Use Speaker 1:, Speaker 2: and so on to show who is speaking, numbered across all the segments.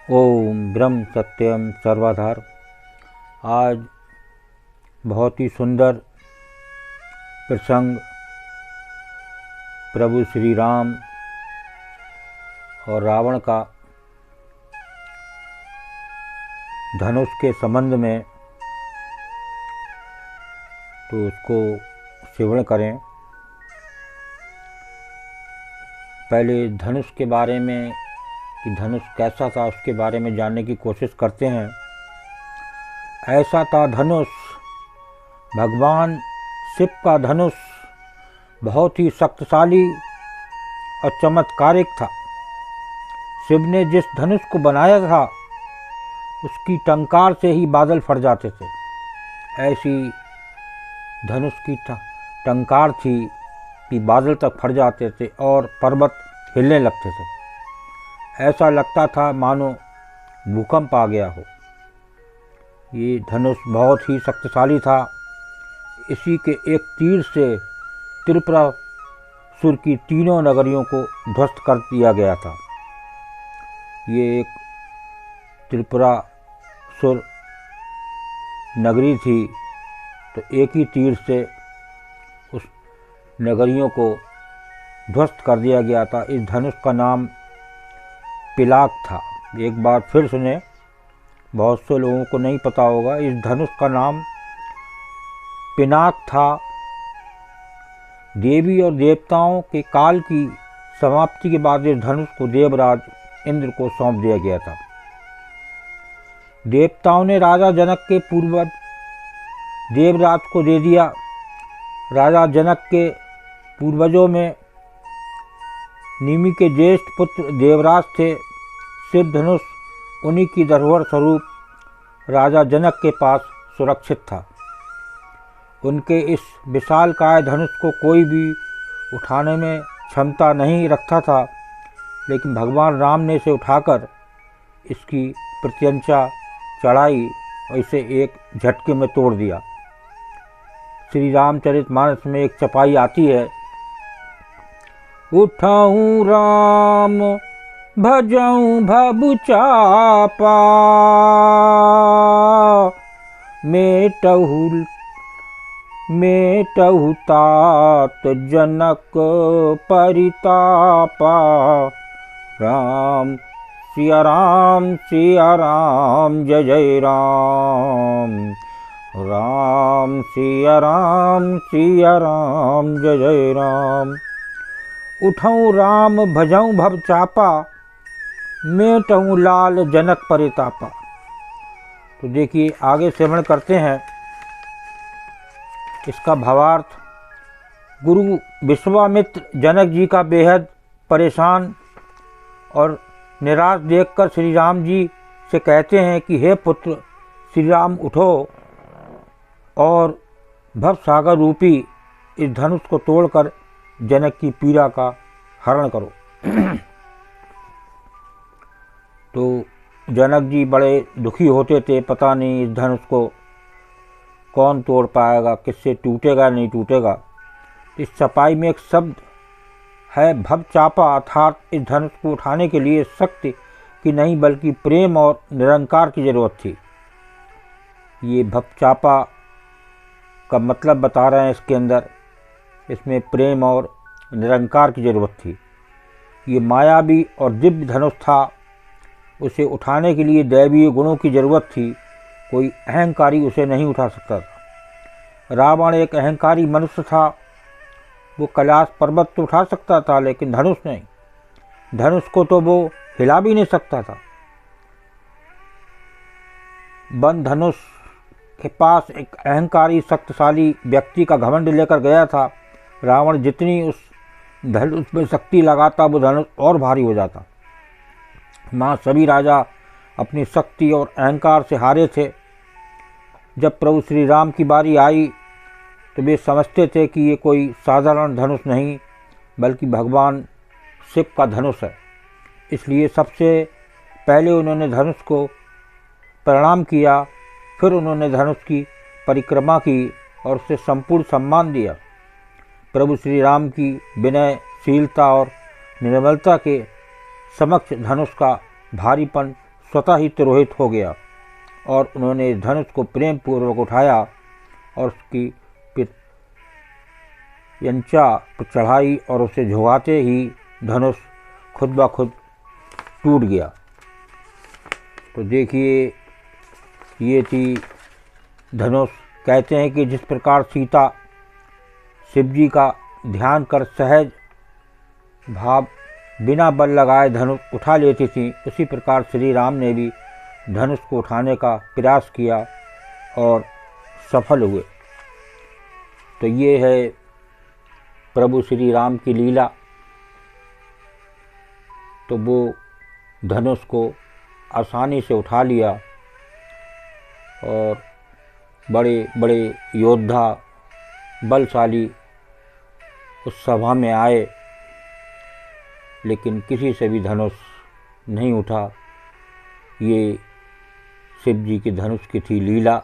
Speaker 1: ओम ब्रह्म सत्यम सर्वाधार। आज बहुत ही सुंदर प्रसंग प्रभु श्री राम और रावण का धनुष के संबंध में, तो उसको श्रवण करें। पहले धनुष के बारे में कि धनुष कैसा था उसके बारे में जानने की कोशिश करते हैं। ऐसा था धनुष, भगवान शिव का धनुष बहुत ही शक्तिशाली और चमत्कारिक था। शिव ने जिस धनुष को बनाया था उसकी टंकार से ही बादल फट जाते थे। ऐसी धनुष की टंकार थी कि बादल तक फट जाते थे और पर्वत हिलने लगते थे। ऐसा लगता था मानो भूकंप आ गया हो। ये धनुष बहुत ही शक्तिशाली था। इसी के एक तीर से त्रिपुरासुर की तीनों नगरियों को ध्वस्त कर दिया गया था। ये एक त्रिपुरासुर नगरी थी, तो एक ही तीर से उस नगरियों को ध्वस्त कर दिया गया था। इस धनुष का नाम पिनाक था। एक बार फिर सुने, बहुत से लोगों को नहीं पता होगा। इस धनुष का नाम पिनाक था। देवी और देवताओं के काल की समाप्ति के बाद इस धनुष को देवराज इंद्र को सौंप दिया गया था। देवताओं ने राजा जनक के पूर्वज देवराज को दे दिया। राजा जनक के पूर्वजों में निमि के ज्येष्ठ पुत्र देवराज थे। शिव धनुष उन्हीं की धरोहर स्वरूप राजा जनक के पास सुरक्षित था। उनके इस विशालकाय धनुष को कोई भी उठाने में क्षमता नहीं रखता था, लेकिन भगवान राम ने इसे उठाकर इसकी प्रत्यंचा चढ़ाई और इसे एक झटके में तोड़ दिया। श्री रामचरितमानस में एक चपाई आती है, उठाऊं राम भजऊं भबु चापा, मेटहु तात जनक परितापा। राम सिया राम जय जय राम। राम सिया राम जय जय राम। उठऊं राम भजऊं भव चापा, मेटहूँ लाल जनक परितापा। तो देखिए, आगे श्रवण करते हैं इसका भावार्थ। गुरु विश्वामित्र जनक जी का बेहद परेशान और निराश देखकर श्री राम जी से कहते हैं कि हे पुत्र श्री राम, उठो और भव सागर रूपी इस धनुष को तोड़कर जनक की पीड़ा का हरण करो। तो जनक जी बड़े दुखी होते थे। पता नहीं इस धनुष को कौन तोड़ पाएगा, किससे टूटेगा नहीं टूटेगा। इस चपाई में एक शब्द है भव चापा, अर्थात इस धनुष को उठाने के लिए शक्ति की नहीं बल्कि प्रेम और निरंकार की जरूरत थी। ये भव चापा का मतलब बता रहे हैं इसके अंदर। इसमें प्रेम और निरंकार की जरूरत थी। ये मायावी और दिव्य धनुष था। उसे उठाने के लिए दैवीय गुणों की जरूरत थी। कोई अहंकारी उसे नहीं उठा सकता था। रावण एक अहंकारी मनुष्य था। वो कैलाश पर्वत तो उठा सकता था, लेकिन धनुष नहीं। धनुष को तो वो हिला भी नहीं सकता था। वन धनुष के पास एक अहंकारी शक्तिशाली व्यक्ति का घमंड लेकर गया था। रावण जितनी उस धनुष में शक्ति लगाता, वो धनुष और भारी हो जाता। माँ सभी राजा अपनी शक्ति और अहंकार से हारे थे। जब प्रभु श्री राम की बारी आई तो वे समझते थे कि ये कोई साधारण धनुष नहीं बल्कि भगवान शिव का धनुष है। इसलिए सबसे पहले उन्होंने धनुष को प्रणाम किया, फिर उन्होंने धनुष की परिक्रमा की और उसे संपूर्ण सम्मान दिया। प्रभु श्री राम की विनयशीलता और निर्मलता के समक्ष धनुष का भारीपन स्वतः ही तिरोहित हो गया और उन्होंने इस धनुष को प्रेम पूर्वक उठाया और उसकी यंचा पर चढ़ाई और उसे झुकाते ही धनुष खुद ब खुद टूट गया। तो देखिए, ये थी धनुष। कहते हैं कि जिस प्रकार सीता शिव जी का ध्यान कर सहज भाव बिना बल लगाए धनुष उठा लेती थी, उसी प्रकार श्री राम ने भी धनुष को उठाने का प्रयास किया और सफल हुए। तो ये है प्रभु श्री राम की लीला। तो वो धनुष को आसानी से उठा लिया और बड़े बड़े योद्धा बलशाली उस सभा में आए, लेकिन किसी से भी धनुष नहीं उठा। ये शिव जी की धनुष की थी लीला।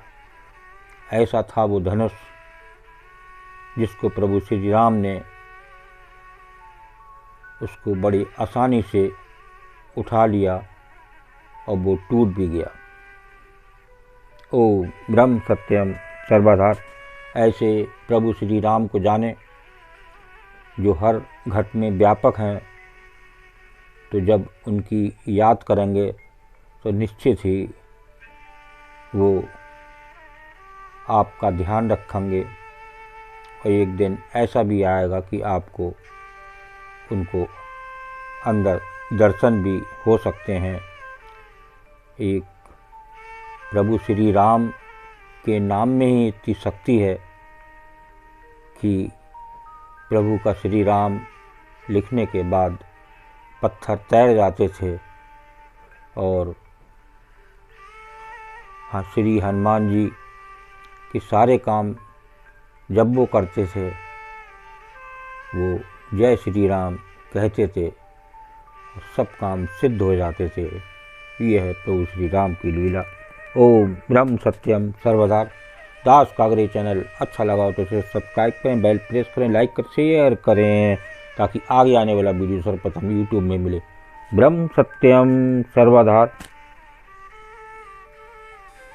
Speaker 1: ऐसा था वो धनुष जिसको प्रभु श्री राम ने उसको बड़ी आसानी से उठा लिया और वो टूट भी गया। ओम ब्रह्म सत्यम सर्वधार। ऐसे प्रभु श्री राम को जाने जो हर घट में व्यापक हैं। तो जब उनकी याद करेंगे तो निश्चित ही वो आपका ध्यान रखेंगे और एक दिन ऐसा भी आएगा कि आपको उनको अंदर दर्शन भी हो सकते हैं। एक प्रभु श्री राम के नाम में ही इतनी शक्ति है कि प्रभु का श्री राम लिखने के बाद पत्थर तैर जाते थे। और हाँ, श्री हनुमान जी के सारे काम जब वो करते थे, वो जय श्री राम कहते थे और सब काम सिद्ध हो जाते थे। ये है प्रभु श्री राम की लीला। ओम ब्रह्म सत्यम सर्वदा। दास कागरे चैनल अच्छा लगा हो तो इसे सब्सक्राइब करें, बेल प्रेस करें, लाइक करें, शेयर करें, ताकि आगे आने वाला वीडियो सर्वप्रथम यूट्यूब में मिले। ब्रह्म सत्यम सर्वदा।